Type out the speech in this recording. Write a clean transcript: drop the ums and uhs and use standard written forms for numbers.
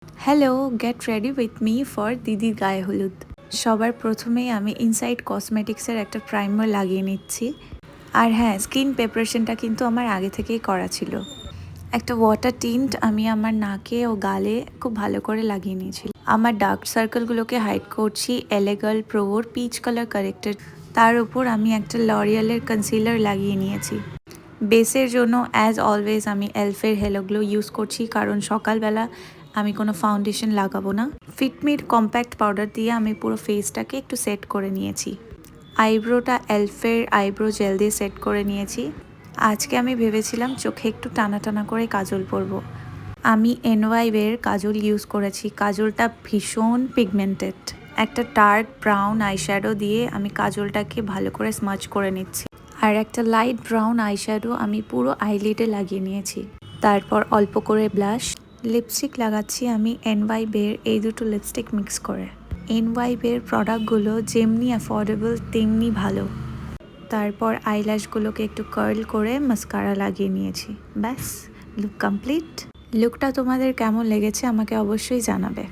Hello, get ready with me for দিদির গায়ে হলুদ। সবার প্রথমেই আমি ইনসাইড কসমেটিক্সের একটা প্রাইমার লাগিয়ে নিচ্ছি। আর হ্যাঁ, স্কিন প্রিপারেশনটা কিন্তু আমার আগে থেকেই করা ছিল। একটা ওয়াটার টিন্ট আমি আমার নাকে ও গালে খুব ভালো করে লাগিয়ে নিয়েছি। আমার ডার্ক সার্কেলগুলোকে হাইড করছি এলেগাল প্রোর পিচ কালার কারেক্টার। তার উপর আমি একটা লরিয়ালের কনসিলার লাগিয়ে নিয়েছি। বেসের জন্য অ্যাজ অলওয়েজ আমি এলফের হেলো গ্লো ইউজ করছি, কারণ সকালবেলা আমি কোনো ফাউন্ডেশন লাগাবো না। ফিটমির কম্প্যাক্ট পাউডার দিয়ে আমি পুরো ফেসটাকে একটু সেট করে নিয়েছি। আইব্রোটা এলফের আইব্রো জেল দিয়ে সেট করে নিয়েছি। আজকে আমি ভেবেছিলাম চোখে একটু টানা টানা করে কাজল পরবো। আমি এনওয়াইবের কাজল ইউজ করেছি। কাজলটা ভীষণ পিগমেন্টেড। একটা ডার্ক ব্রাউন আইশ্যাডো দিয়ে আমি কাজলটাকে ভালো করে স্মাচ করে নিচ্ছি। আর একটা লাইট ব্রাউন আইশ্যাডো আমি পুরো আইলিডে লাগিয়ে নিয়েছি। তারপর অল্প করে ব্লাশ, লিপস্টিক লাগাচ্ছি আমি এনওয়াইবের এই দুটো লিপস্টিক মিক্স করে। এনওয়াইবের প্রোডাক্টগুলো যেমনি অ্যাফোর্ডেবল তেমনি ভালো। তারপর আইল্যাশগুলোকে একটু কার্ল করে মাস্কারা লাগিয়ে নিয়েছি। ব্যাস, লুক কমপ্লিট। লুকটা তোমাদের কেমন লেগেছে আমাকে অবশ্যই জানাবে।